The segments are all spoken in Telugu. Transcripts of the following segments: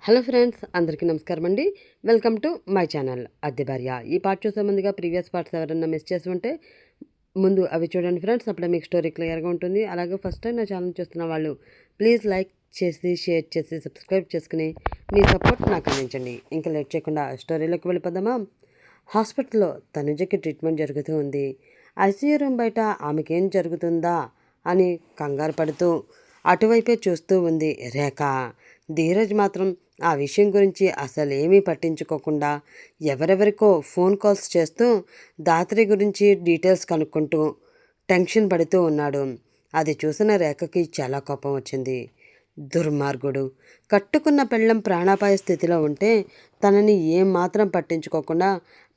హలో ఫ్రెండ్స్, అందరికీ నమస్కారం అండి. వెల్కమ్ టు మై ఛానల్ అద్దె భార్య. ఈ పార్ట్ చూసే ముందుగా ప్రీవియస్ పార్ట్స్ ఎవరైనా మిస్ చేసి ఉంటే ముందు అవి చూడండి ఫ్రెండ్స్. అప్పుడే మీకు స్టోరీ క్లియర్గా ఉంటుంది. అలాగే ఫస్ట్ టైం నా ఛానల్ చూస్తున్న వాళ్ళు ప్లీజ్ లైక్ చేసి, షేర్ చేసి, సబ్స్క్రైబ్ చేసుకుని మీ సపోర్ట్ నాకు అందించండి. ఇంకా లేట్ చేయకుండా స్టోరీలోకి వెళ్ళిపోదామా? హాస్పిటల్లో తనుజకి ట్రీట్మెంట్ జరుగుతూ ఉంది. ఐసీయూ రూమ్ బయట ఆమెకేం జరుగుతుందా అని కంగారు పడుతూ అటువైపే చూస్తూ ఉంది రేఖ. ధీరజ్ మాత్రం ఆ విషయం గురించి అసలు ఏమీ పట్టించుకోకుండా ఎవరెవరికో ఫోన్ కాల్స్ చేస్తూ దాత్రి గురించి డీటెయిల్స్ కనుక్కుంటూ టెన్షన్ పడుతూ ఉన్నాడు. అది చూసిన రేఖకి చాలా కోపం వచ్చింది. దుర్మార్గుడు, కట్టుకున్న పెళ్ళం ప్రాణాపాయ స్థితిలో ఉంటే తనని ఏమాత్రం పట్టించుకోకుండా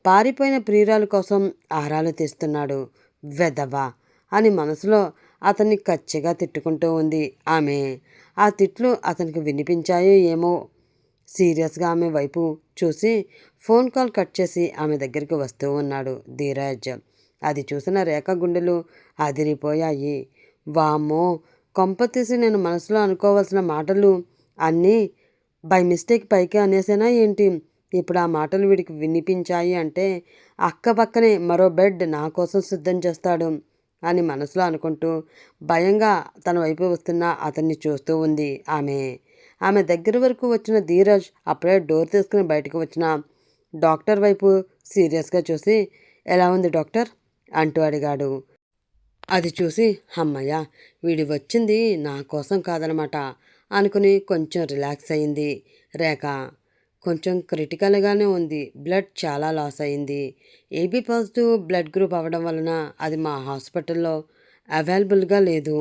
పారిపోయిన ప్రియురాల కోసం ఆరాలు తీస్తున్నాడు. వెదవా అని మనసులో అతన్ని కచ్చిగా తిట్టుకుంటూ ఉంది ఆమె. ఆ తిట్లు అతనికి వినిపించాయో ఏమో. సీరియస్గా ఆమె వైపు చూసి ఫోన్ కాల్ కట్ చేసి ఆమె దగ్గరికి వస్తూ ఉన్నాడు ధీరజ్. అది చూసిన రేఖ గుండెలు అదిరిపోయాయి. వామ్మో, కొంప తీసి నేను మనసులో అనుకోవాల్సిన మాటలు అన్నీ బై మిస్టేక్ పైకి అనేసేనా ఏంటి? ఇప్పుడు ఆ మాటలు వీడికి వినిపించాయి అంటే అక్క పక్కనే మరో బెడ్ నా కోసం సిద్ధం చేస్తాడు అని మనసులో అనుకుంటూ భయంగా తన వైపు వస్తున్న అతన్ని చూస్తూ ఉంది ఆమె. ఆమె దగ్గర వరకు వచ్చిన ధీరజ్ అప్పుడే డోర్ తీసుకుని బయటకు వచ్చిన డాక్టర్ వైపు సీరియస్గా చూసి, ఎలా ఉంది డాక్టర్ అంటూ అడిగాడు. అది చూసి అమ్మయ్య, వీడి వచ్చింది నా కోసం కాదనమాట అనుకుని కొంచెం రిలాక్స్ అయింది రేఖ. కొంచెం క్రిటికల్గానే ఉంది. బ్లడ్ చాలా లాస్ అయింది. ఏబీ పాజిటివ్ బ్లడ్ గ్రూప్ అవ్వడం వలన అది మా హాస్పిటల్లో అవైలబుల్గా లేదు.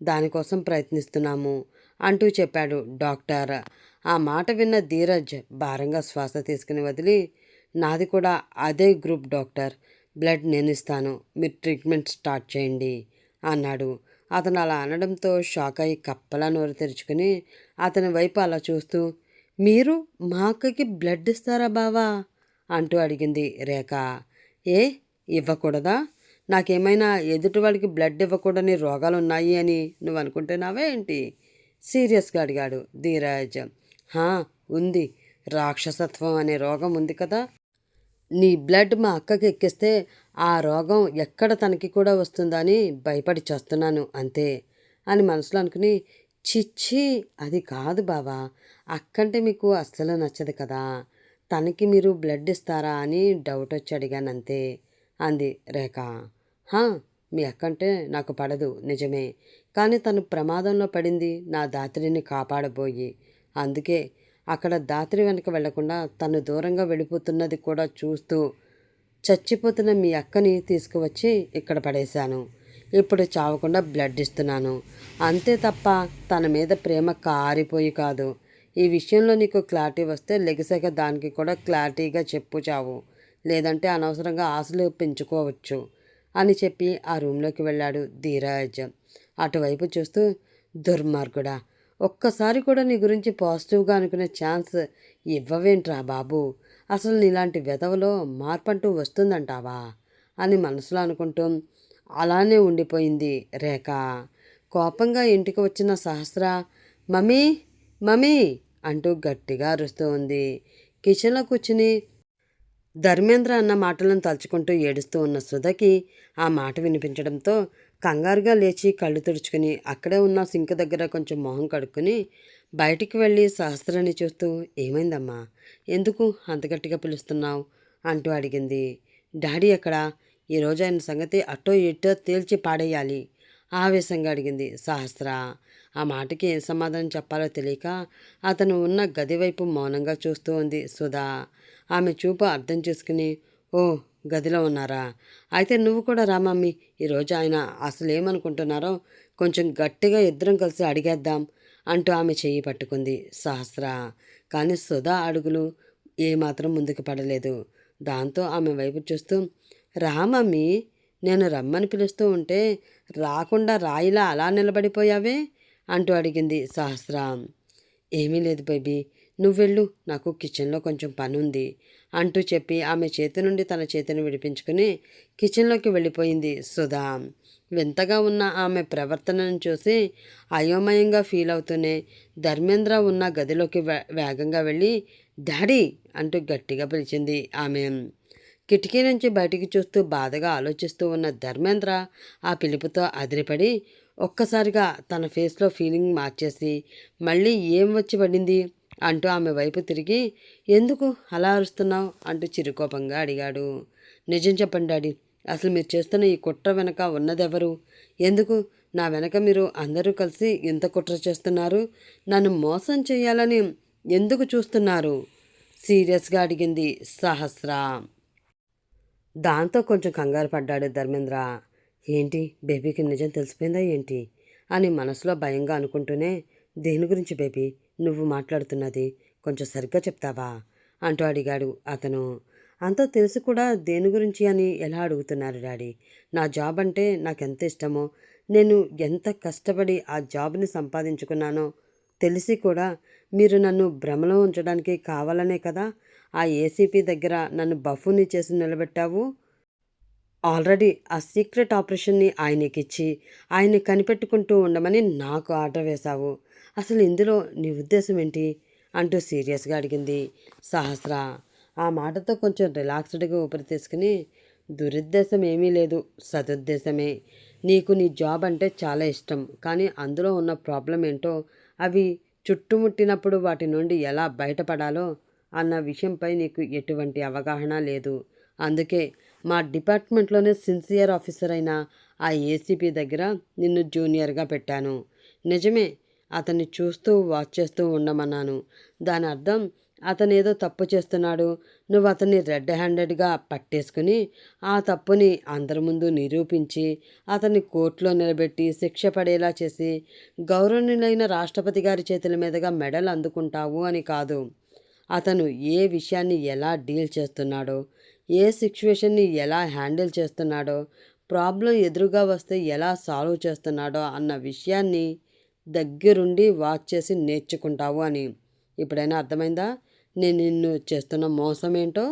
దానికోసం ప్రయత్నిస్తున్నాము అంటూ చెప్పాడు డాక్టర్. ఆ మాట విన్న ధీరజ్ భారంగా శ్వాస తీసుకుని వదిలి, నాది కూడా అదే గ్రూప్ డాక్టర్, బ్లడ్ నేను ఇస్తాను, మీరు ట్రీట్మెంట్ స్టార్ట్ చేయండి అన్నాడు. అతను అలా అనడంతో షాక్ అయి కప్పలా నోరు తెరుచుకుని అతని వైపు అలా చూస్తూ, మీరు మా అక్కకి బ్లడ్ ఇస్తారా బావా అంటూ అడిగింది రేఖ. ఏ, ఇవ్వకూడదా? నాకేమైనా ఎదుటివాడికి బ్లడ్ ఇవ్వకూడని రోగాలు ఉన్నాయి అని నువ్వు అనుకుంటున్నావా ఏంటి? సీరియస్గా అడిగాడు ధీరజ్. హా, ఉంది. రాక్షసత్వం అనే రోగం ఉంది కదా. నీ బ్లడ్ మా అక్కకి ఎక్కిస్తే ఆ రోగం ఎక్కడ తనకి కూడా వస్తుందని భయపడి చేస్తున్నాను అంతే అని మనసులో అనుకుని, చిచ్చి అది కాదు బావా, అక్కంటే మీకు అస్సలు నచ్చదు కదా, తనకి మీరు బ్లడ్ ఇస్తారా అని డౌట్ వచ్చి అడిగానంతే అంది రేఖ. హా, మీ అక్కంటే నాకు పడదు నిజమే, కానీ తను ప్రమాదంలో పడింది నా దాత్రిని కాపాడబోయి. అందుకే అక్కడ దాత్రి వెనక వెళ్లకుండా తను దూరంగా వెళ్ళిపోతున్నది కూడా చూస్తూ చచ్చిపోతున్న మీ అక్కని తీసుకువచ్చి ఇక్కడ పడేశాను. ఇప్పుడు చావకుండా బ్లడ్ ఇస్తున్నాను అంతే తప్ప తన మీద ప్రేమ కారిపోయి కాదు. ఈ విషయంలో నీకు క్లారిటీ వస్తే లెగిసాక దానికి కూడా క్లారిటీగా చెప్పు చావు, లేదంటే అనవసరంగా ఆశలు పెంచుకోవచ్చు అని చెప్పి ఆ రూమ్లోకి వెళ్ళాడు ధీరజ్. అటువైపు చూస్తూ, దుర్మార్గుడా, ఒక్కసారి కూడా నీ గురించి పాజిటివ్గా అనుకునే ఛాన్స్ ఇవ్వవేంట్రా బాబు? అసలు నీలాంటి వెధవలో మార్పంటూ వస్తుందంటావా అని మనసులో అనుకుంటూ అలానే ఉండిపోయింది రేఖ. కోపంగా ఇంటికి వచ్చిన సహస్ర, మమ్మీ మమ్మీ అంటూ గట్టిగా అరుస్తూ ఉంది. కిచెన్లో కూర్చుని ధర్మేంద్ర అన్న మాటలను తలుచుకుంటూ ఏడుస్తూ ఉన్న సుధకి ఆ మాట వినిపించడంతో కంగారుగా లేచి కళ్ళు తుడుచుకుని అక్కడే ఉన్న సింక్ దగ్గర కొంచెం మొహం కడుక్కుని బయటికి వెళ్ళి సహస్రాన్ని చూస్తూ, ఏమైందమ్మా, ఎందుకు అంత గట్టిగా పిలుస్తున్నావు అంటూ అడిగింది. డాడీ ఎక్కడా? ఈరోజు ఆయన సంగతి అటో ఇటో తేల్చి పాడేయాలి ఆవేశంగా అడిగింది సహస్ర. ఆ మాటకి ఏం సమాధానం చెప్పాలో తెలియక అతను ఉన్న గది వైపు మౌనంగా చూస్తూ ఉంది సుధా. ఆమె చూపు అర్థం చేసుకుని, ఓ, గదిలో ఉన్నారా? అయితే నువ్వు కూడా రా మమ్మీ, ఈరోజు ఆయన అసలు ఏమనుకుంటున్నారో కొంచెం గట్టిగా ఇద్దరం కలిసి అడిగేద్దాం అంటూ ఆమె చెయ్యి పట్టుకుంది సహస్ర. కానీ సుధా అడుగులు ఏమాత్రం ముందుకు పడలేదు. దాంతో ఆమె వైపు చూస్తూ, రా మమ్మీ, నేను రమ్మని పిలుస్తూ ఉంటే రాకుండా రాయిలా అలా నిలబడిపోయావే అంటూ అడిగింది సహస్ర. ఏమీ లేదు బేబీ, నువ్వెళ్ళు, నాకు కిచెన్లో కొంచెం పని ఉంది అంటూ చెప్పి ఆమె చేతి నుండి తన చేతిని విడిపించుకుని కిచెన్లోకి వెళ్ళిపోయింది సుధా. వింతగా ఉన్న ఆమె ప్రవర్తనను చూసి అయోమయంగా ఫీల్ అవుతూనే ధర్మేంద్ర ఉన్న గదిలోకి వేగంగా వెళ్ళి డాడీ అంటూ గట్టిగా పిలిచింది ఆమె. కిటికీ నుంచి బయటికి చూస్తూ బాధగా ఆలోచిస్తూ ఉన్న ధర్మేంద్ర ఆ పిలుపుతో అదిరిపడి ఒక్కసారిగా తన ఫేస్లో ఫీలింగ్ మార్చేసి మళ్ళీ ఏం వచ్చి పడింది అంటూ ఆమె వైపు తిరిగి ఎందుకు అలా అరుస్తున్నావు అంటూ చిరుకోపంగా అడిగాడు. నిజం చెప్పండి డాడీ, అసలు మీరు చేస్తున్న ఈ కుట్ర వెనక ఉన్నదెవరు? ఎందుకు నా వెనక మీరు అందరూ కలిసి ఇంత కుట్ర చేస్తున్నారు? నన్ను మోసం చేయాలని ఎందుకు చూస్తున్నారు? సీరియస్గా అడిగింది సహస్ర. దాంతో కొంచెం కంగారు పడ్డాడు ధర్మేంద్ర. ఏంటి బేబీకి నిజం తెలిసిపోయిందా ఏంటి అని మనసులో భయంగా అనుకుంటూనే దేని గురించి బేబీ నువ్వు మాట్లాడుతున్నది, కొంచెం సరిగ్గా చెప్తావా అంటూ అడిగాడు అతను. అంతా తెలిసి కూడా దేని గురించి అని ఎలా అడుగుతున్నారు డాడీ? నా జాబ్ అంటే నాకెంత ఇష్టమో, నేను ఎంత కష్టపడి ఆ జాబ్ని సంపాదించుకున్నానో తెలిసి కూడా మీరు నన్ను భ్రమలో ఉంచడానికి కావాలనే కదా ఆ ఏసీపీ దగ్గర నన్ను బఫూని చేసి నిలబెట్టావు. ఆల్రెడీ ఆ సీక్రెట్ ఆపరేషన్ని ఆయనకిచ్చి ఆయన్ని కనిపెట్టుకుంటూ ఉండమని నాకు ఆర్డర్ వేశావు. అసలు ఇందులో నీ ఉద్దేశం ఏంటి అంటూ సీరియస్గా అడిగింది సహస్ర. ఆ మాటతో కొంచెం రిలాక్స్డ్గా ఊపిరి తీసుకుని దురుద్దేశం ఏమీ లేదు, సదుద్దేశమే. నీకు నీ జాబ్ అంటే చాలా ఇష్టం, కానీ అందులో ఉన్న ప్రాబ్లం ఏంటో, అవి చుట్టుముట్టినప్పుడు వాటి నుండి ఎలా బయటపడాలో అన్న విషయంపై నీకు ఎటువంటి అవగాహన లేదు. అందుకే మా డిపార్ట్మెంట్లోనే సిన్సియర్ ఆఫీసర్ అయిన ఆ ఏసీపీ దగ్గర నిన్ను జూనియర్గా పెట్టాను. నిజమే, అతన్ని చూస్తూ వాచ్ చేస్తూ ఉండమన్నాను. దాని అర్థం అతను ఏదో తప్పు చేస్తున్నాడు, నువ్వు అతన్ని రెడ్ హ్యాండెడ్గా పట్టేసుకుని ఆ తప్పుని అందరి ముందు నిరూపించి అతన్ని కోర్టులో నిలబెట్టి శిక్ష పడేలా చేసి గౌరవనీయులైన రాష్ట్రపతి గారి చేతుల మీదుగా మెడల్ అందుకుంటావు అని కాదు. అతను ఏ విషయాన్ని ఎలా డీల్ చేస్తున్నాడో, ఏ సిచ్యువేషన్ని ఎలా హ్యాండిల్ చేస్తున్నాడో, ప్రాబ్లం ఎదురుగా వస్తే ఎలా సాల్వ్ చేస్తున్నాడో అన్న విషయాన్ని దగ్గరుండి వాచ్ చేసి నేర్చుకుంటావు అని. ఇప్పుడైనా అర్థమైందా నేను నిన్ను చేస్తున్న మోసం ఏంటో?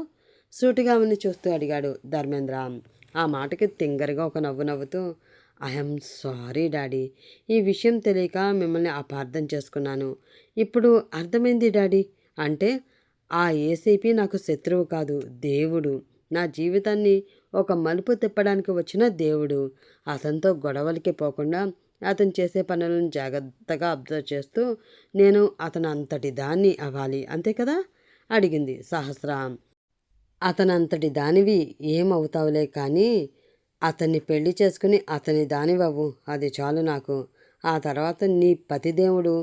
సూటిగా ఆమెని చూస్తూ అడిగాడు ధర్మేంద్ర. ఆ మాటకి తింగరగా ఒక నవ్వు నవ్వుతూ ఐఎమ్ సారీ డాడీ, ఈ విషయం తెలియక మిమ్మల్ని అపార్థం చేసుకున్నాను. ఇప్పుడు అర్థమైంది డాడీ. అంటే ఆ ఏసీపీ నాకు శత్రువు కాదు, దేవుడు. నా జీవితాన్ని ఒక మలుపు తిప్పడానికి వచ్చిన దేవుడు. అతనితో గొడవలకి పోకుండా అతను చేసే పనులను జాగ్రత్తగా అబ్జర్వ్ చేస్తూ నేను అతను అంతటి దాన్ని అవ్వాలి, అంతే కదా అడిగింది సహస్ర. అతనంతటి దానివి ఏమవుతావులే కానీ అతన్ని పెళ్లి చేసుకుని అతని దానివవ్వు, అది చాలు నాకు. ఆ తర్వాత నీ పతిదేవుడు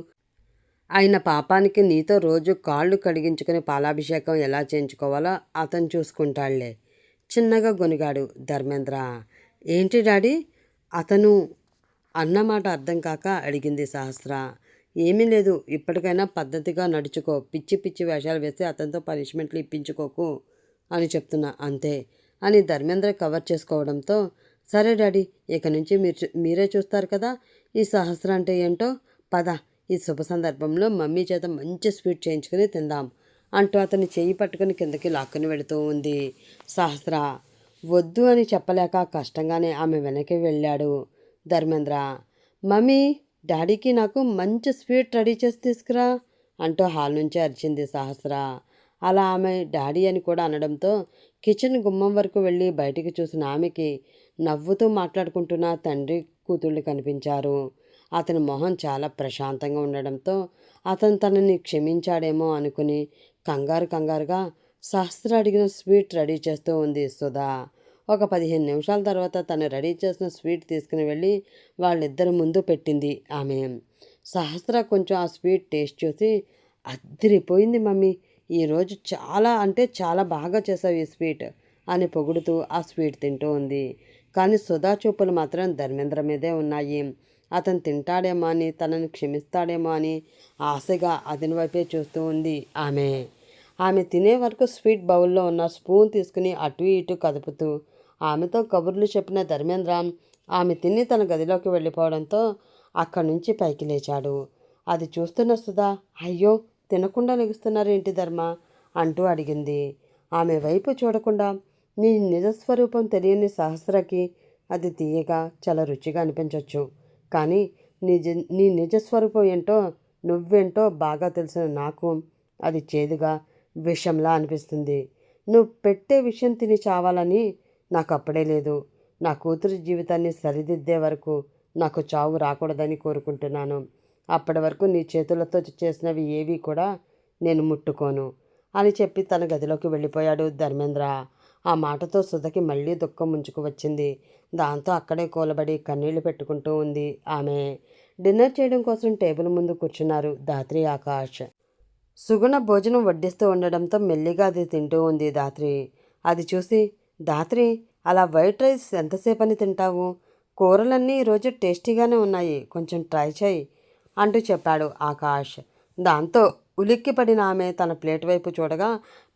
ఆయన పాపానికి నీతో రోజు కాళ్ళు కడిగించుకుని పాలాభిషేకం ఎలా చేయించుకోవాలో అతను చూసుకుంటాడులే చిన్నగా గొనిగాడు ధర్మేంద్ర. ఏంటి డాడీ అతను అన్నమాట అర్థం కాక అడిగింది సహస్ర. ఏమీ లేదు, ఇప్పటికైనా పద్ధతిగా నడుచుకో, పిచ్చి పిచ్చి వేషాలు వేసి అతనితో పనిష్మెంట్లు ఇప్పించుకోకు అని చెప్తున్నా అంతే అని ధర్మేంద్ర కవర్ చేసుకోవడంతో సరే డాడీ, ఇక నుంచి మీరే చూస్తారు కదా ఈ సహస్ర అంటే ఏంటో. పద, ఈ శుభ సందర్భంలో మమ్మీ చేత మంచి స్వీట్ చేయించుకుని తిందాం అంటూ అతన్ని చెయ్యి పట్టుకుని కిందకి లాక్కుని వెళుతూ ఉంది సహస్ర. వద్దు అని చెప్పలేక కష్టంగానే ఆమె వెనక్కి వెళ్ళాడు ధర్మేంద్ర. మమ్మీ, డాడీకి నాకు మంచి స్వీట్ రెడీ చేసి తీసుకురా అంటూ హాల్ నుంచి అరిచింది సహస్ర. అలా ఆమె డాడీ అని కూడా అనడంతో కిచెన్ గుమ్మం వరకు వెళ్ళి బయటికి చూసిన ఆమెకి నవ్వుతూ మాట్లాడుకుంటున్న తండ్రి కూతుళ్ళు కనిపించారు. అతని మొహం చాలా ప్రశాంతంగా ఉండడంతో అతను తనని క్షమించాడేమో అనుకుని కంగారుగా సహస్ర అడిగిన స్వీట్ రెడీ చేస్తూ ఉంది సుధా. ఒక 15 నిమిషాల తర్వాత తను రెడీ చేసిన స్వీట్ తీసుకుని వెళ్ళి వాళ్ళిద్దరి ముందు పెట్టింది ఆమె. సహస్ర కొంచెం ఆ స్వీట్ టేస్ట్ చూసి అదిరిపోయింది మమ్మీ, ఈరోజు చాలా అంటే చాలా బాగా చేసావు ఈ స్వీట్ అని పొగుడుతూ ఆ స్వీట్ తింటూ ఉంది. కానీ సుధా చూపులు మాత్రం ధర్మేంద్ర మీదే ఉన్నాయి. అతను తింటాడేమో అని, తనని క్షమిస్తాడేమో అని ఆశగా అతని వైపే చూస్తూ ఉంది ఆమె. ఆమె తినే వరకు స్వీట్ బౌల్లో ఉన్న స్పూన్ తీసుకుని అటు ఇటు కదుపుతూ ఆమెతో కబుర్లు చెప్పిన ధర్మేంద్ర ఆమె తిని తన గదిలోకి వెళ్ళిపోవడంతో అక్కడి నుంచి పైకి లేచాడు. అది చూస్తున్న సుధా అయ్యో తినకుండా లెగుస్తున్నారేంటి ధర్మ అంటూ అడిగింది. ఆమె వైపు చూడకుండా నీ నిజస్వరూపం తెలియని సహస్రకి అది తీయగా చాలా రుచిగా అనిపించవచ్చు, కానీ నీ నిజస్వరూపం ఏంటో నువ్వేంటో బాగా తెలిసిన నాకు అది చేదుగా విషంలా అనిపిస్తుంది. నువ్వు పెట్టే విషయం తిని చావాలని నాకు అప్పుడే లేదు. నా కూతురి జీవితాన్ని సరిదిద్దే వరకు నాకు చావు రాకూడదని కోరుకుంటున్నాను. అప్పటి వరకు నీ చేతులతో చేసినవి ఏవి కూడా నేను ముట్టుకోను అని చెప్పి తన గదిలోకి వెళ్ళిపోయాడు ధర్మేంద్ర. ఆ మాటతో సుధకి మళ్ళీ దుఃఖం ముంచుకు వచ్చింది. దాంతో అక్కడే కూలబడి కన్నీళ్లు పెట్టుకుంటూ ఉంది ఆమె. డిన్నర్ చేయడం కోసం టేబుల్ ముందు కూర్చున్నారు ధాత్రి, ఆకాష్. సుగుణ భోజనం వడ్డిస్తూ ఉండడంతో మెల్లిగా అది తింటూ ఉంది ధాత్రి. అది చూసి, ధాత్రి, అలా వైట్ రైస్ ఎంతసేపని తింటావు? కూరలన్నీ ఈరోజు టేస్టీగానే ఉన్నాయి, కొంచెం ట్రై చేయి అంటూ చెప్పాడు ఆకాష్. దాంతో ఉలిక్కిపడిన ఆమె తన ప్లేట్ వైపు చూడగా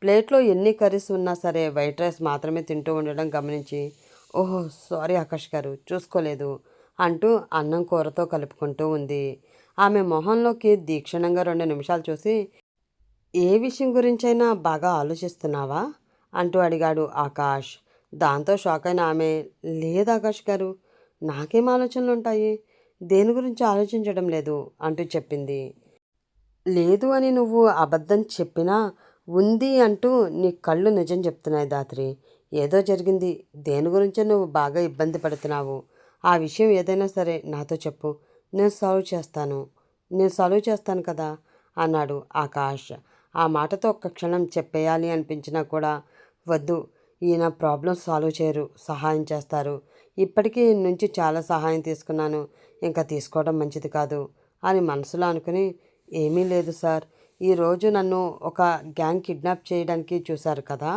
ప్లేట్లో ఎన్ని కర్రీస్ ఉన్నా సరే వైట్ రైస్ మాత్రమే తింటూ ఉండడం గమనించి, ఓహో సారీ ఆకాష్ గారు, చూసుకోలేదు అంటూ అన్నం కూరతో కలుపుకుంటూ ఉంది. ఆమె మొహంలోకి దీక్షణంగా 2 నిమిషాలు చూసి, ఏ విషయం గురించైనా బాగా ఆలోచిస్తున్నావా అంటూ అడిగాడు ఆకాష్. దాంతో షాక్ అయిన ఆమె, లేదు ఆకాష్ గారు, నాకేం ఆలోచనలు ఉంటాయి, దేని గురించి ఆలోచించడం లేదు అంటూ చెప్పింది. లేదు అని నువ్వు అబద్ధం చెప్పినా ఉంది అంటూ నీ కళ్ళు నిజం చెప్తున్నాయి ధాత్రి. ఏదో జరిగింది, దేని గురించో నువ్వు బాగా ఇబ్బంది పడుతున్నావు. ఆ విషయం ఏదైనా సరే నాతో చెప్పు, నేను సాల్వ్ చేస్తాను కదా అన్నాడు ఆకాష్. ఆ మాటతో ఒక్క క్షణం చెప్పేయాలి అనిపించినా కూడా, వద్దు, ఈయన ప్రాబ్లం సాల్వ్ చేయరు, సహాయం చేస్తారు. ఇప్పటికీ నుంచి చాలా సహాయం తీసుకున్నాను, ఇంకా తీసుకోవడం మంచిది కాదు అని మనసులో అనుకుని, ఏమీ లేదు సార్, ఈరోజు నన్ను ఒక గ్యాంగ్ కిడ్నాప్ చేయడానికి చూశారు కదా,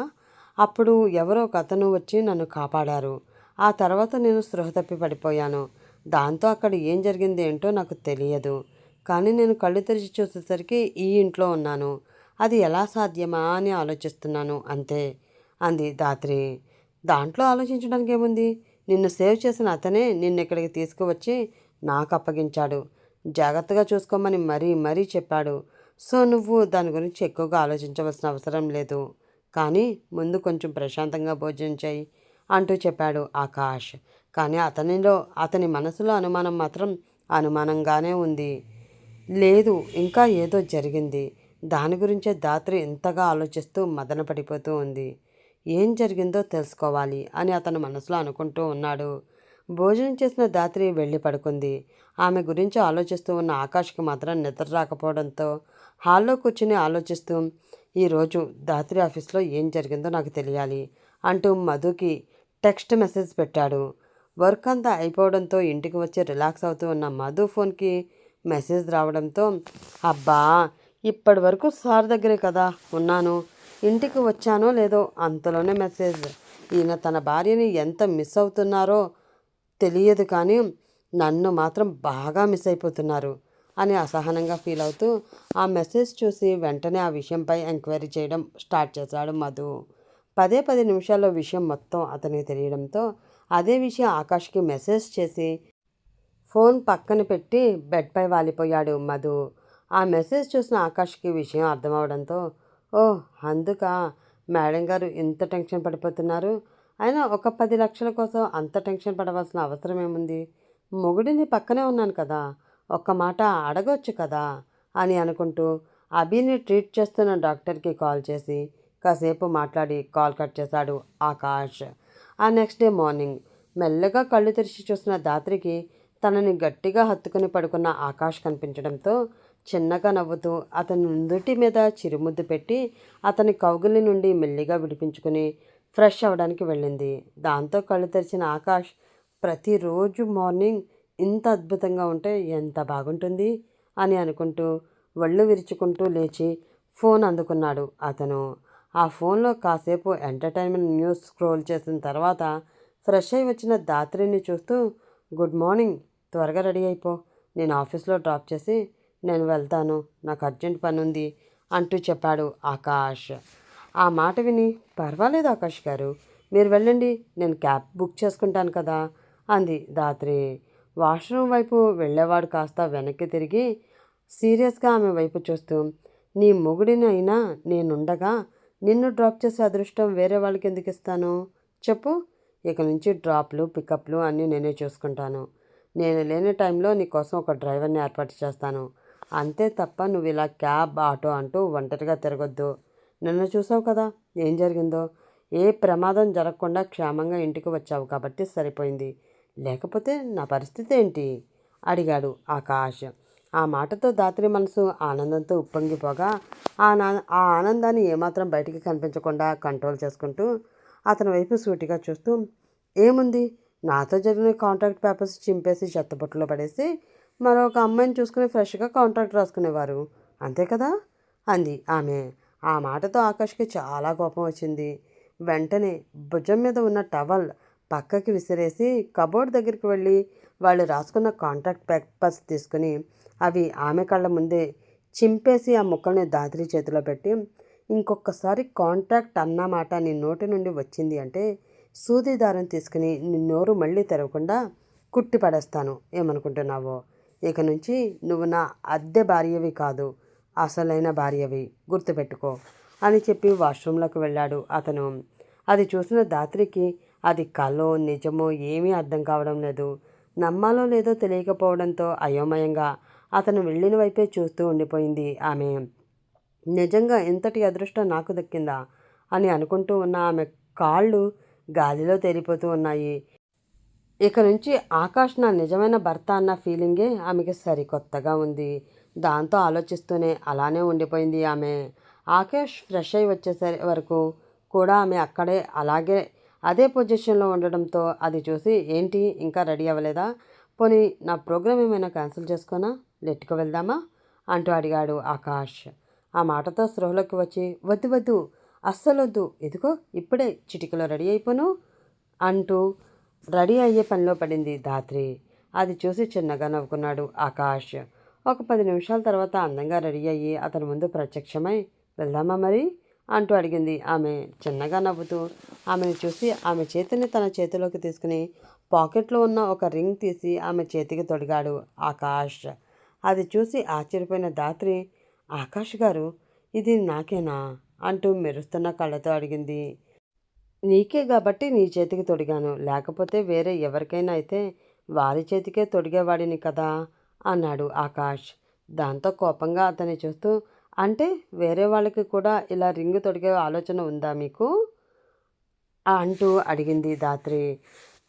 అప్పుడు ఎవరో ఒక అతను వచ్చి నన్ను కాపాడారు. ఆ తర్వాత నేను స్పృహ తప్పి పడిపోయాను. దాంతో అక్కడ ఏం జరిగింది ఏంటో నాకు తెలియదు, కానీ నేను కళ్ళు తెరిచి చూసేసరికి ఈ ఇంట్లో ఉన్నాను. అది ఎలా సాధ్యమా అని ఆలోచిస్తున్నాను అంతే అంది ధాత్రి. దాంట్లో ఆలోచించడానికి ఏముంది, నిన్ను సేవ్ చేసిన అతనే నిన్ను ఇక్కడికి తీసుకువచ్చి నాకు అప్పగించాడు. జాగ్రత్తగా చూసుకోమని మరీ మరీ చెప్పాడు. సో నువ్వు దాని గురించి ఎక్కువగా ఆలోచించవలసిన అవసరం లేదు, కానీ ముందు కొంచెం ప్రశాంతంగా భోజనం చేయి అంటూ చెప్పాడు ఆకాష్. కానీ అతని మనసులో అనుమానం మాత్రం అనుమానంగానే ఉంది. లేదు, ఇంకా ఏదో జరిగింది, దాని గురించే ధాత్రి ఇంతగా ఆలోచిస్తూ మదన పడిపోతూ ఉంది. ఏం జరిగిందో తెలుసుకోవాలి అని అతను మనసులో అనుకుంటూ ఉన్నాడు. భోజనం చేసిన ధాత్రి వెళ్ళి పడుకుంది. ఆమె గురించి ఆలోచిస్తూ ఉన్న ఆకాష్కి మాత్రం నిద్ర రాకపోవడంతో హాల్లో కూర్చుని ఆలోచిస్తూ, ఈరోజు ధాత్రి ఆఫీస్లో ఏం జరిగిందో నాకు తెలియాలి అంటూ మధుకి టెక్స్ట్ మెసేజ్ పెట్టాడు. వర్క్ అంతా అయిపోవడంతో ఇంటికి వచ్చి రిలాక్స్ అవుతూ ఉన్న మధు ఫోన్కి మెసేజ్ రావడంతో, అబ్బా, ఇప్పటి వరకు సార్ దగ్గరే కదా ఉన్నాను, ఇంటికి వచ్చానో లేదో అంతలోనే మెసేజ్. ఈయన తన భార్యని ఎంత మిస్ అవుతున్నారో తెలియదు, కానీ నన్ను మాత్రం బాగా మిస్ అయిపోతున్నారు అని అసహనంగా ఫీల్ అవుతూ ఆ మెసేజ్ చూసి వెంటనే ఆ విషయంపై ఎంక్వైరీ చేయడం స్టార్ట్ చేశాడు మధు. 10 నిమిషాల్లో విషయం మొత్తం అతనికి తెలియడంతో అదే విషయం ఆకాష్కి మెసేజ్ చేసి ఫోన్ పక్కన పెట్టి బెడ్పై వాలిపోయాడు మధు. ఆ మెసేజ్ చూసిన ఆకాష్కి విషయం అర్థమవడంతో, ఓ అందుక మేడం గారు ఇంత టెన్షన్ పడిపోతున్నారు, అయినా ఒక 10 లక్షల కోసం అంత టెన్షన్ పడవలసిన అవసరం ఏముంది, మొగుడిని పక్కనే ఉన్నాను కదా, ఒక్క మాట అడగొచ్చు కదా అని అనుకుంటూ అభిని ట్రీట్ చేస్తున్న డాక్టర్కి కాల్ చేసి కాసేపు మాట్లాడి కాల్ కట్ చేశాడు ఆకాష్. ఆ నెక్స్ట్ డే మార్నింగ్ మెల్లగా కళ్ళు తెరిచి చూసిన ధాత్రికి తనని గట్టిగా హత్తుకుని పడుకున్న ఆకాష్ కనిపించడంతో చిన్నగా నవ్వుతూ అతని నుదుటి మీద చిరుముద్దు పెట్టి అతని కౌగిలి నుండి మెల్లిగా విడిపించుకుని ఫ్రెష్ అవ్వడానికి వెళ్ళింది. దాంతో కళ్ళు తెరిచిన ఆకాష్, ప్రతిరోజు మార్నింగ్ ఇంత అద్భుతంగా ఉంటే ఎంత బాగుంటుంది అని అనుకుంటూ ఒళ్ళు విరుచుకుంటూ లేచి ఫోన్ అందుకున్నాడు అతను. ఆ ఫోన్లో కాసేపు ఎంటర్టైన్మెంట్ న్యూస్ స్క్రోల్ చేసిన తర్వాత ఫ్రెష్ అయి వచ్చిన ధాత్రిని చూస్తూ, గుడ్ మార్నింగ్, త్వరగా రెడీ అయిపో, నేను ఆఫీస్లో డ్రాప్ చేసి నేను వెళ్తాను, నాకు అర్జెంట్ పని ఉంది అంటూ చెప్పాడు ఆకాష్. ఆ మాట విని, పర్వాలేదు ఆకాష్ గారు, మీరు వెళ్ళండి, నేను క్యాబ్ బుక్ చేసుకుంటాను కదా అంది ధాత్రి. వాష్రూమ్ వైపు వెళ్ళేవాడు కాస్త వెనక్కి తిరిగి సీరియస్గా ఆమె వైపు చూస్తూ, నీ మొగుడిని అయినా నేనుండగా నిన్ను డ్రాప్ చేసే అదృష్టం వేరే వాళ్ళకి ఎందుకు ఇస్తాను చెప్పు, ఇక నుంచి డ్రాప్లు పికప్లు అన్నీ నేనే చూసుకుంటాను. నేను లేని టైంలో నీకోసం ఒక డ్రైవర్ని ఏర్పాటు చేస్తాను. అంతే తప్ప నువ్వు ఇలా క్యాబ్ ఆటో అంటూ ఒంటరిగా తిరగొద్దు. నిన్న చూసావు కదా ఏం జరిగిందో. ఏ ప్రమాదం జరగకుండా క్షేమంగా ఇంటికి వచ్చావు కాబట్టి సరిపోయింది. లేకపోతే నా పరిస్థితి ఏంటి అడిగాడు ఆకాష్. ఆ మాటతో ధాత్రి మనసు ఆనందంతో ఉప్పొంగిపోగా ఆ ఆనందాన్ని ఏమాత్రం బయటికి కనిపించకుండా కంట్రోల్ చేసుకుంటూ అతని వైపు సూటిగా చూస్తూ, ఏముంది, నాతో జరిగిన కాంట్రాక్ట్ పేపర్స్ చింపేసి చెత్తబుట్టలో పడేసి మరొక అమ్మాయిని చూసుకుని ఫ్రెష్గా కాంట్రాక్ట్ రాసుకునేవారు, అంతే కదా అంది ఆమె. ఆ మాటతో ఆకాష్కి చాలా కోపం వచ్చింది. వెంటనే భుజం మీద ఉన్న టవల్ పక్కకి విసిరేసి కబోర్డ్ దగ్గరికి వెళ్ళి వాళ్ళు రాసుకున్న కాంట్రాక్ట్ పేపర్స్ తీసుకుని అవి ఆమె కళ్ళ ముందే చింపేసి ఆ ముక్కల్ని దాత్రి చేతిలో పెట్టి, ఇంకొకసారి కాంట్రాక్ట్ అన్నమాట నీ నోటి నుండి వచ్చింది అంటే సూది దారం తీసుకుని నీ నోరు మళ్ళీ తెరవకుండా కుట్టి పడేస్తాను, ఏమనుకుంటున్నావో. ఇక నుంచి నువ్వు నా అద్దె భార్యవి కాదు, అసలైన భార్యవి, గుర్తుపెట్టుకో అని చెప్పి వాష్రూమ్లోకి వెళ్ళాడు అతను. అది చూసిన ధాత్రికి అది కలో నిజమో ఏమీ అర్థం కావడం లేదు. నమ్మాలో లేదో తెలియకపోవడంతో అయోమయంగా అతను వెళ్ళిన వైపే చూస్తూ ఉండిపోయింది ఆమె. నిజంగా ఇంతటి అదృష్టం నాకు దక్కిందా అని అనుకుంటూ ఉన్న ఆమె కాళ్ళు గాలిలో తేలిపోతూ ఉన్నాయి. ఇక నుంచి ఆకాష్ నా నిజమైన భర్త అన్న ఫీలింగే ఆమెకి సరికొత్తగా ఉంది. దాంతో ఆలోచిస్తూనే అలానే ఉండిపోయింది ఆమె. ఆకాష్ ఫ్రెష్ అయి వచ్చేసరి వరకు కూడా ఆమె అక్కడే అలాగే అదే పొజిషన్లో ఉండడంతో అది చూసి, ఏంటి ఇంకా రెడీ అవ్వలేదా, పోనీ నా ప్రోగ్రామ్ ఏమైనా క్యాన్సిల్ చేసుకోనా, లెట్కి వెళ్దామా అంటూ అడిగాడు ఆకాష్. ఆ మాటతో స్పృహలోకి వచ్చి, వద్దు వద్దు, అస్సలొద్దు, ఇదిగో ఇప్పుడే చిటికలో రెడీ అయిపోను అంటూ రెడీ అయ్యే పనిలో పడింది ధాత్రి. అది చూసి చిన్నగా నవ్వుకున్నాడు ఆకాష్. ఒక 10 నిమిషాల తర్వాత అందంగా రెడీ అయ్యి అతని ముందు ప్రత్యక్షమై, వెళ్దామా మరి అంటూ అడిగింది ఆమె చిన్నగా నవ్వుతూ. ఆమెను చూసి ఆమె చేతిని తన చేతిలోకి తీసుకుని పాకెట్లో ఉన్న ఒక రింగ్ తీసి ఆమె చేతికి తొడిగాడు ఆకాష్. అది చూసి ఆశ్చర్యపోయిన ధాత్రి, ఆకాష్ గారు, ఇది నాకేనా అంటూ మెరుస్తున్న కళ్ళతో అడిగింది. నీకే కాబట్టి నీ చేతికి తొడిగాను, లేకపోతే వేరే ఎవరికైనా అయితే వారి చేతికే తొడిగేవాడిని కదా అన్నాడు ఆకాష్. దాంతో కోపంగా అతన్ని చూస్తూ, అంటే వేరే వాళ్ళకి కూడా ఇలా రింగు తొడిగే ఆలోచన ఉందా మీకు అంటూ అడిగింది ధాత్రి.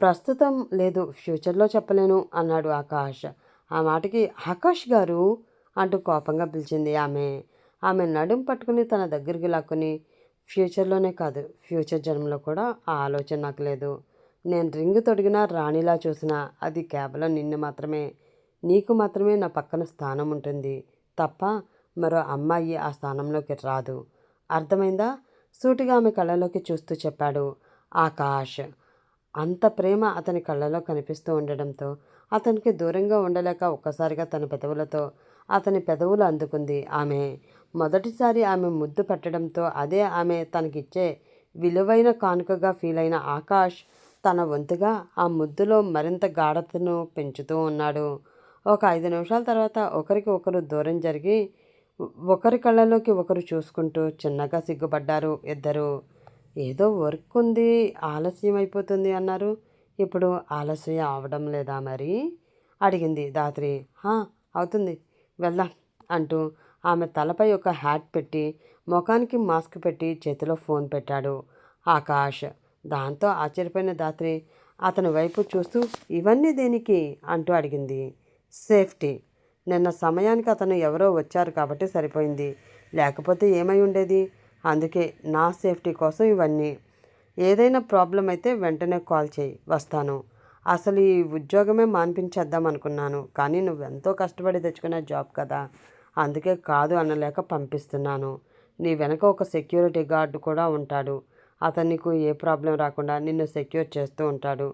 ప్రస్తుతం లేదు, ఫ్యూచర్లో చెప్పలేను అన్నాడు ఆకాష్. ఆ మాటకి ఆకాష్ గారు అంటూ కోపంగా పిలిచింది ఆమె. ఆమె నడుం పట్టుకుని తన దగ్గరికి లాక్కుని, ఫ్యూచర్లోనే కాదు ఫ్యూచర్ జన్మలో కూడా ఆ ఆలోచన నాకు లేదు. నేను రింగు తొడిగినా రాణిలా చూసినా అది కేవలం నిన్ను మాత్రమే. నీకు మాత్రమే నా పక్కన స్థానం ఉంటుంది తప్ప మరో అమ్మాయి ఆ స్థానంలోకి రాదు, అర్థమైందా సూటిగా ఆమె కళ్ళలోకి చూస్తూ చెప్పాడు ఆకాష్. అంత ప్రేమ అతని కళ్ళలో కనిపిస్తూ ఉండడంతో అతనికి దూరంగా ఉండలేక ఒక్కసారిగా తన పెదవులతో అతని పెదవులు అందుకుంది ఆమె. మొదటిసారి ఆమె ముద్దు పెట్టడంతో అదే ఆమె తనకిచ్చే విలువైన కానుకగా ఫీల్ అయిన ఆకాష్ తన వంతుగా ఆ ముద్దులో మరింత గాఢతను పెంచుతూ ఉన్నాడు. ఒక 5 నిమిషాల తర్వాత ఒకరికి ఒకరు దూరం జరిగి ఒకరి కళ్ళలోకి ఒకరు చూసుకుంటూ చిన్నగా సిగ్గుపడ్డారు ఇద్దరు. ఏదో వర్క్ ఉంది, ఆలస్యం అయిపోతుంది అన్నారు, ఇప్పుడు ఆలస్యం అవడం లేదా మరి అడిగింది ధాత్రి. అవుతుంది, వెళ్దాం అంటూ ఆమె తలపై ఒక హ్యాట్ పెట్టి ముఖానికి మాస్క్ పెట్టి చేతిలో ఫోన్ పెట్టాడు ఆకాష్. దాంతో ఆశ్చర్యపోయిన ధాత్రి అతని వైపు చూస్తూ, ఇవన్నీ దేనికి అంటూ అడిగింది. సేఫ్టీ. నిన్న సమయానికి అతను ఎవరో వచ్చారు కాబట్టి సరిపోయింది, లేకపోతే ఏమై ఉండేది, అందుకే నా సేఫ్టీ కోసం ఇవన్నీ. ఏదైనా ప్రాబ్లం అయితే వెంటనే కాల్ చేయి, వస్తాను. అసలు ఈ ఉద్యోగమే మాన్పించేద్దాం అనుకున్నాను, కానీ నువ్వెంతో కష్టపడి తెచ్చుకున్న జాబ్ కదా, అందుకే కాదు అనలేక పంపిస్తున్నాను. నీ వెనక ఒక సెక్యూరిటీ గార్డు కూడా ఉంటాడు, అతను నీకు ఏ ప్రాబ్లం రాకుండా నిన్ను సెక్యూర్ చేస్తూ ఉంటాడు.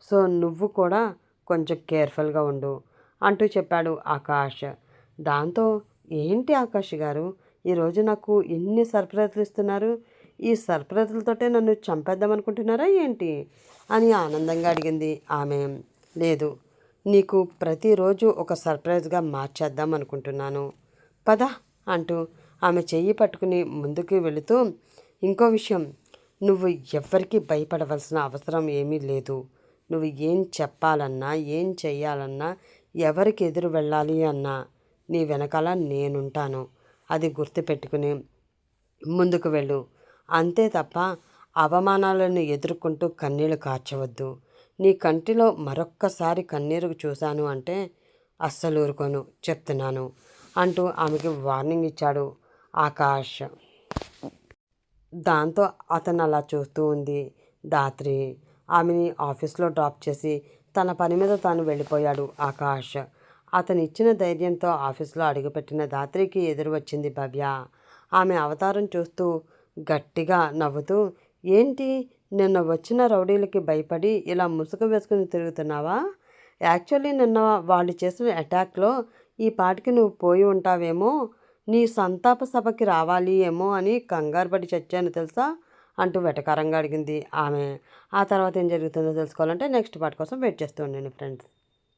సో నువ్వు కూడా కొంచెం కేర్ఫుల్గా ఉండు అంటూ చెప్పాడు ఆకాష్. దాంతో, ఏంటి ఆకాష్ గారు, ఈరోజు నాకు ఎన్ని సర్ప్రైజ్లు ఇస్తున్నారు, ఈ సర్ప్రైజ్లతోటే నన్ను చంపేద్దామనుకుంటున్నారా ఏంటి అని ఆనందంగా అడిగింది ఆమె. లేదు, నీకు ప్రతిరోజు ఒక సర్ప్రైజ్గా మార్చేద్దాం అనుకుంటున్నాను, పద అంటూ ఆమె చెయ్యి పట్టుకుని ముందుకు వెళుతూ, ఇంకో విషయం, నువ్వు ఎవ్వరికీ భయపడవలసిన అవసరం ఏమీ లేదు. నువ్వు ఏం చెప్పాలన్నా, ఏం చెయ్యాలన్నా, ఎవరికి ఎదురు వెళ్ళాలి అన్నా నీ వెనకాల నేనుంటాను. అది గుర్తుపెట్టుకుని ముందుకు వెళ్ళు. అంతే తప్ప అవమానాలను ఎదుర్కొంటూ కన్నీళ్లు కార్చవద్దు. నీ కంటిలో మరొక్కసారి కన్నీరు చూశాను అంటే అస్సలు ఊరుకోను, చెప్తున్నాను అంటూ ఆమెకి వార్నింగ్ ఇచ్చాడు ఆకాష్. దాంతో అతను అలా చూస్తూ ఉంది ధాత్రి. ఆమెని ఆఫీస్లో డ్రాప్ చేసి తన పని మీద తాను వెళ్ళిపోయాడు ఆకాష్. అతను ఇచ్చిన ధైర్యంతో ఆఫీస్లో అడుగుపెట్టిన ధాత్రికి ఎదురు వచ్చింది భవ్య. ఆమె అవతారం చూస్తూ గట్టిగా నవ్వుతూ, ఏంటి నిన్న వచ్చిన రౌడీలకి భయపడి ఇలా ముసుగు వేసుకుని తిరుగుతున్నావా? యాక్చువల్లీ నిన్న వాళ్ళు చేసిన అటాక్లో ఈ పాటికి నువ్వు పోయి ఉంటావేమో, నీ సంతాప సభకి రావాలి ఏమో అని కంగారు పడి చచ్చాను తెలుసా అంటూ వెటకారంగా అడిగింది ఆమె. ఆ తర్వాత ఏం జరుగుతుందో తెలుసుకోవాలంటే నెక్స్ట్ పార్ట్ కోసం వెయిట్ చేస్తూ ఉండండి ఫ్రెండ్స్.